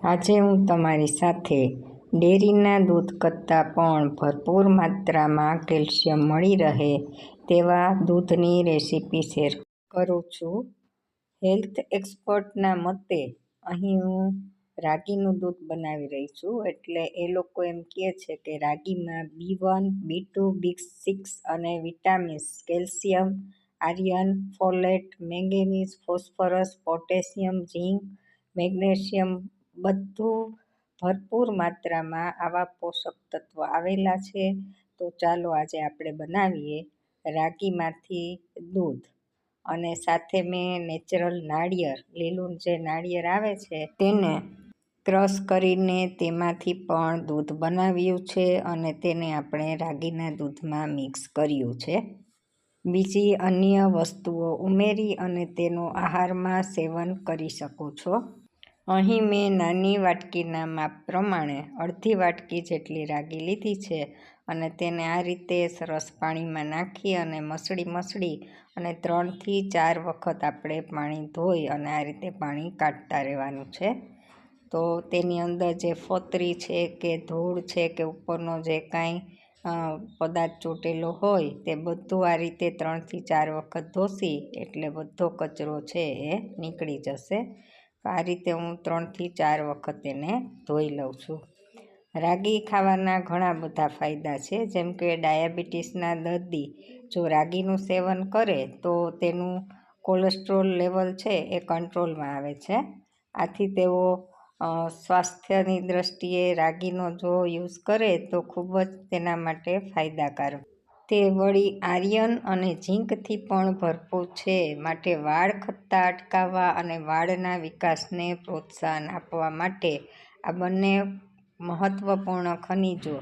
આજે હું તમારી સાથે ડેરીના દૂધ કરતાં પણ ભરપૂર માત્રામાં કેલ્શિયમ મળી રહે તેવા દૂધની રેસીપી શેર કરું છું. હેલ્થ એક્સપર્ટના મતે અહીં હું રાગીનું દૂધ બનાવી રહી છું. એટલે એ લોકો એમ કહે છે કે રાગીમાં B1, B2, B6 અને vitamins, calcium, iron, folate, manganese, phosphorus, potassium, zinc, magnesium બધું ભરપૂર માત્રામાં આવા પોષક તત્વો આવેલા છે. તો ચાલો આજે આપણે બનાવીએ રાગીમાંથી દૂધ. અને સાથે મેં નેચરલ નાળિયેર, લીલું જે નાળિયેર આવે છે તેને ક્રશ કરીને તેમાંથી પણ દૂધ બનાવ્યું છે અને તેને આપણે રાગીના દૂધમાં મિક્સ કર્યું છે. બીજી અન્ય વસ્તુઓ ઉમેરી અને તેનું આહારમાં સેવન કરી શકો છો. અહીં મેં નાની વાટકીના માપ પ્રમાણે અડધી વાટકી જેટલી રાગી લીધી છે અને તેને આ રીતે સરસ પાણીમાં નાખી અને મસળી અને 3 થી 4 વખત આપણે પાણી ધોઈ અને આ રીતે પાણી કાઢતા રહેવાનું છે. તો તેની અંદર જે ફોતરી છે કે ધૂળ છે કે ઉપરનો જે કાંઈ પદાર્થ ચોટેલો હોય તે બધું આ રીતે 3 થી 4 વખત ધોસી એટલે બધો કચરો છે એ નીકળી જશે. આ રીતે હું 3 થી 4 વખત એને ધોઈ લઉં છું. રાગી ખાવાના ઘણા બધા ફાયદા છે. જેમ કે ડાયાબિટીસના દર્દી જો રાગીનું સેવન કરે તો તેનું કોલેસ્ટ્રોલ લેવલ છે એ કંટ્રોલમાં આવે છે. આથી તેઓ સ્વાસ્થ્યની દ્રષ્ટિએ રાગીનો જો યુઝ કરે તો ખૂબ જ તેના માટે ફાયદાકારક. તે વળી આયર્ન અને ઝીંકથી પણ ભરપૂર છે. માટે વાળ ખરતા અટકાવવા અને વાળના વિકાસને પ્રોત્સાહન આપવા માટે આ બંને મહત્વપૂર્ણ ખનિજો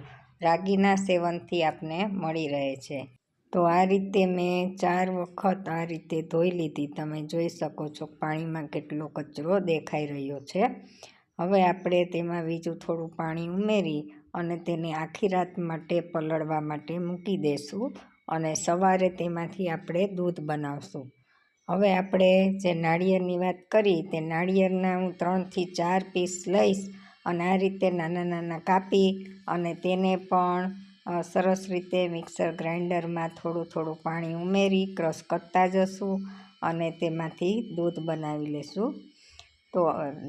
રાગીના સેવનથી આપને મળી રહે છે. તો આ રીતે મેં 4 વખત આ રીતે ધોઈ લીધી. તમે જોઈ શકો છો પાણીમાં કેટલો કચરો દેખાઈ રહ્યો છે. હવે આપણે તેમાં બીજું થોડું પાણી ઉમેરી અને તેને આખી રાત માટે પલળવા માટે મૂકી દઈશું અને સવારે તેમાંથી આપણે દૂધ બનાવશું. હવે આપણે જે નાળિયેરની વાત કરી તે નાળિયેરના હું 3 થી 4 પીસ લઈશ અને આ રીતે નાના કાપી અને તેને પણ સરસ રીતે મિક્સર ગ્રાઇન્ડરમાં થોડું પાણી ઉમેરી ક્રશ કરતા જશું અને તેમાંથી દૂધ બનાવી લેશું. તો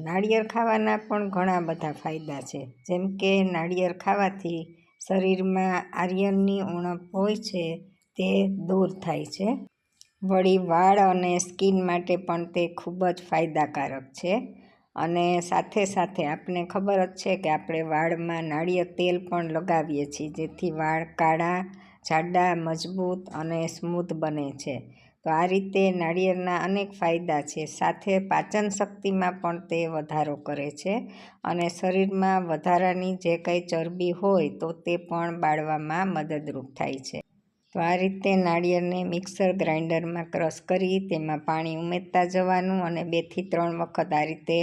નાળિયેર ખાવાના પણ ઘણા બધા ફાયદા છે. જેમ કે નાળિયેર ખાવાથી શરીરમાં આયર્નની ઉણપ હોય છે તે દૂર થાય છે. વળી વાળ અને સ્કિન માટે પણ તે ખૂબ જ ફાયદાકારક છે. અને સાથે આપને ખબર જ છે કે આપણે વાળમાં નાળિયેર તેલ પણ લગાવીએ છીએ જેથી વાળ કાળા, જાડા, મજબૂત અને સ્મૂથ બને છે. તો આ રીતે નાળિયેરના અનેક ફાયદા છે. સાથે પાચન શક્તિમાં પણ તે વધારો કરે છે અને શરીરમાં વધારાની જે કંઈ ચરબી હોય તો તે પણ બાળવામાં મદદરૂપ થાય છે. તો આ રીતે નાળિયેરને મિક્સર ગ્રાઇન્ડરમાં ક્રશ કરી તેમાં પાણી ઉમેરતા જવાનું અને 2 થી 3 વખત આ રીતે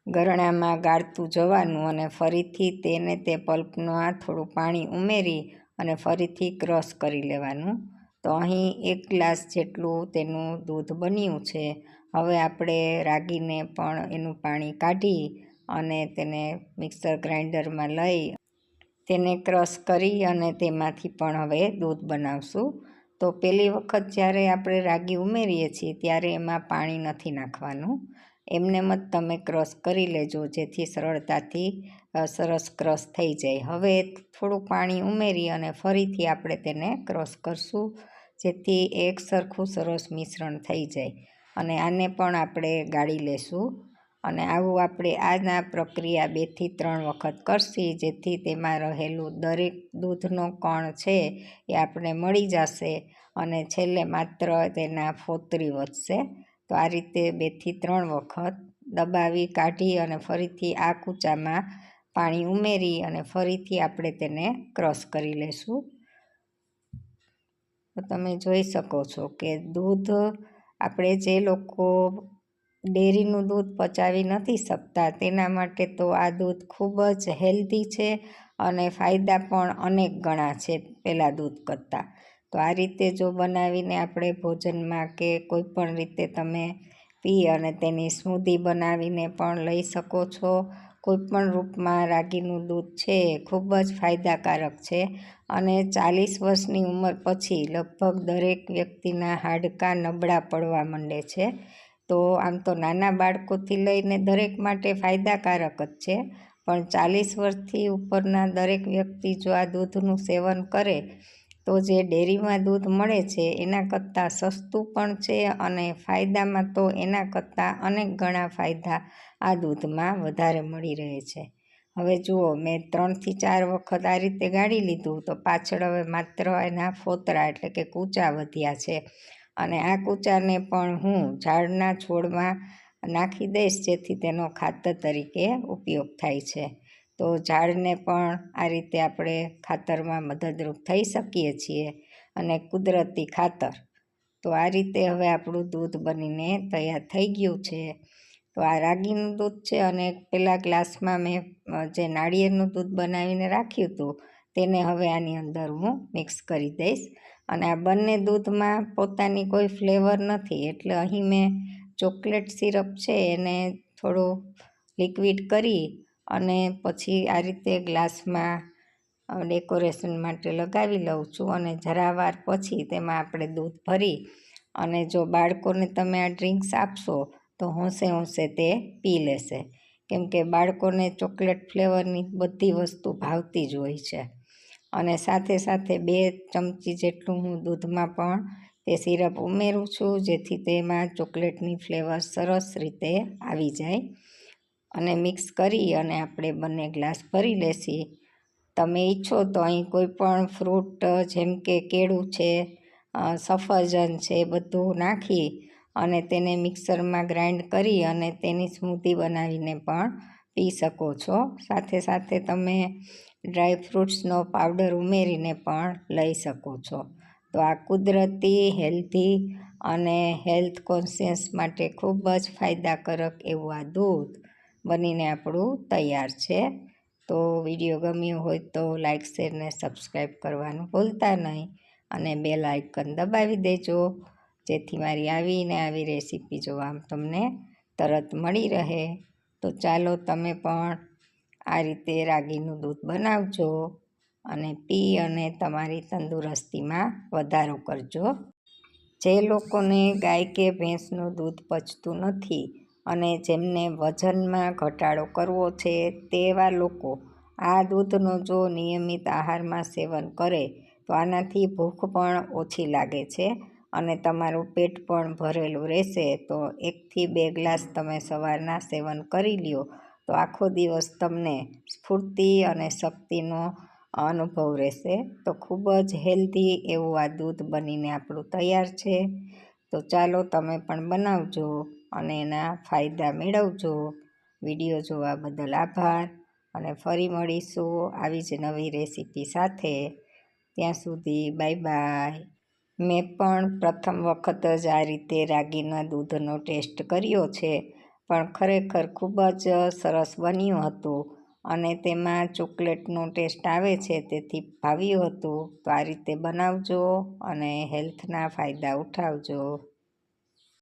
ગરણામાં ગાળતું જવાનું અને ફરીથી તેને તે પલ્પમાં થોડું પાણી ઉમેરી અને ફરીથી ક્રશ કરી લેવાનું. તો અહીં 1 ગ્લાસ જેટલું તેનું દૂધ બન્યું છે. હવે આપણે રાગીને પણ એનું પાણી કાઢી અને તેને મિક્સર ગ્રાઇન્ડરમાં લઈ તેને ક્રશ કરી અને તેમાંથી પણ હવે દૂધ બનાવશું. તો પહેલી વખત જ્યારે આપણે રાગી ઉમેરીએ છીએ ત્યારે એમાં પાણી નથી નાખવાનું. એમનેમ જ તમે ક્રશ કરી લેજો જેથી સરળતાથી સરસ ક્રશ થઈ જાય. હવે થોડું પાણી ઉમેરી અને ફરીથી આપણે તેને ક્રશ કરશું જેથી એક સરખું સરસ મિશ્રણ થઈ જાય અને આને પણ આપણે ગાળી લેશું. અને આવું આપણે આના પ્રક્રિયા 2 થી 3 વખત કરશી જેથી તેમાં રહેલું દરેક દૂધનો કણ છે એ આપણે મળી જશે અને છેલ્લે માત્ર તેના ફોતરી વધશે. તો આ રીતે 2 થી 3 વખત દબાવી કાઢી અને ફરીથી આ કૂચામાં પાણી ઉમેરી અને ફરીથી આપણે તેને ક્રશ કરી લેશું. તો તમે જોઈ શકો છો કે દૂધ આપણે જે લોકો ડેરીનું દૂધ પચાવી નથી શકતા તેના માટે તો આ દૂધ ખૂબ જ હેલ્ધી છે અને ફાયદા પણ અનેક ગણા છે પહેલાં દૂધ કરતાં. તો આ રીતે જો બનાવીને આપણે ભોજનમાં કે કોઈ પણ રીતે તમે પી અને તેની સ્મૂધી બનાવીને પણ લઈ શકો છો. કોઈપણ રૂપમાં રાગીનું દૂધ છે એ ખૂબ જ ફાયદાકારક છે અને 40 વર્ષની ઉંમર પછી લગભગ દરેક વ્યક્તિના હાડકાં નબળા પડવા માંડે છે. તો આમ તો નાના બાળકોથી લઈને દરેક માટે ફાયદાકારક જ છે, પણ 40 વર્ષથી ઉપરના દરેક વ્યક્તિ જો આ દૂધનું સેવન કરે તો જે ડેરીમાં દૂધ મળે છે એના કરતાં સસ્તું પણ છે અને ફાયદામાં તો એના કરતાં અનેક ગણા ફાયદા આ દૂધમાં વધારે મળી રહે છે. હવે જુઓ, મેં 3થી 4 વખત આ રીતે ગાળી લીધું તો પાછળ હવે માત્ર એના ફોતરા એટલે કે કૂચા વધ્યા છે અને આ કૂચાને પણ હું ઝાડના છોડમાં નાખી દઈશ જેથી તેનો ખાતર તરીકે ઉપયોગ થાય છે. તો ઝાડને પણ આ રીતે આપણે ખાતરમાં મદદરૂપ થઈ શકીએ છીએ અને કુદરતી ખાતર. તો આ રીતે હવે આપણું દૂધ બનીને તૈયાર થઈ ગયું છે. તો આ રાગીનું દૂધ છે અને પેલા ગ્લાસમાં મેં જે નાળિયેરનું દૂધ બનાવીને રાખ્યું હતું તેને હવે આની અંદર હું મિક્સ કરી દઈશ અને આ બંને દૂધમાં પોતાની કોઈ ફ્લેવર નથી, એટલે અહીં મેં ચોકલેટ સિરપ છે એને થોડું લિક્વિડ કરી અને પછી આ રીતે ગ્લાસમાં ડેકોરેશન માટે લગાવી લઉં છું અને જરા વાર પછી તેમાં આપણે દૂધ ભરી અને જો બાળકોને તમે આ ડ્રિંક્સ આપશો તો હોંશે હોંશે તે પી લેશે, કેમ કે બાળકોને ચોકલેટ ફ્લેવરની બધી વસ્તુ ભાવતી જ હોય છે. અને સાથે સાથે 2 ચમચી જેટલું હું દૂધમાં પણ તે સિરપ ઉમેરું છું જેથી તેમાં ચોકલેટની ફ્લેવર સરસ રીતે આવી જાય અને મિક્સ કરી અને આપણે બંને ગ્લાસ ભરી લેશી. તમે ઈચ્છો તો અહીં કોઈ પણ ફ્રૂટ જેમ કે કેળું છે, સફરજન છે, બધું નાખી અને તેને મિક્સરમાં ગ્રાઇન્ડ કરી અને તેની સ્મૂધી બનાવીને પણ પી શકો છો. સાથે સાથે તમે ડ્રાય ફ્રૂટ્સનો પાવડર ઉમેરીને પણ લઈ શકો છો. તો આ કુદરતી, હેલ્ધી અને હેલ્થ કોન્શિયસ માટે ખૂબ જ ફાયદાકારક એવું આ દૂધ બનીને આપણું તૈયાર છે. તો વિડીયો ગમ્યો હોય તો લાઇક, શેર ને સબસ્ક્રાઈબ કરવાનું ભૂલતા નહીં અને બેલ આઇકન દબાવી દેજો જેથી મારી આવી રેસીપી જોવા તમને તરત મળી રહે. તો ચાલો તમે પણ આ રીતે રાગીનું દૂધ બનાવજો અને પી અને તમારી તંદુરસ્તીમાં વધારો કરજો. જે લોકોને ગાય કે ભેંસનું દૂધ પચતું નથી અને જેમને વજનમાં ઘટાડો કરવો છે તેવા લોકો આ દૂધનો જો નિયમિત આહારમાં સેવન કરે તો આનાથી ભૂખ પણ ઓછી લાગે છે અને તમારું પેટ પણ ભરેલું રહેશે. તો 1થી 2 ગ્લાસ તમે સવારના સેવન કરી લ્યો તો આખો દિવસ તમને સ્ફૂર્તિ અને શક્તિનો અનુભવ રહેશે. તો ખૂબ જ હેલ્ધી એવું આ દૂધ બનીને આપણું તૈયાર છે. તો ચાલો તમે પણ બનાવજો અને એના ફાયદા મેળવજો. વિડીયો જોવા બદલ આભાર અને ફરી મળીશું આવી જ નવી રેસીપી સાથે. ત્યાં સુધી બાય બાય. મેં પણ પ્રથમ વખત જ આ રીતે રાગીના દૂધનો ટેસ્ટ કર્યો છે, પણ ખરેખર ખૂબ જ સરસ બન્યું હતું અને તેમાં ચોકલેટનો ટેસ્ટ આવે છે તેથી ભાવ્યું હતું. તો આ રીતે બનાવજો અને હેલ્થના ફાયદા ઉઠાવજો.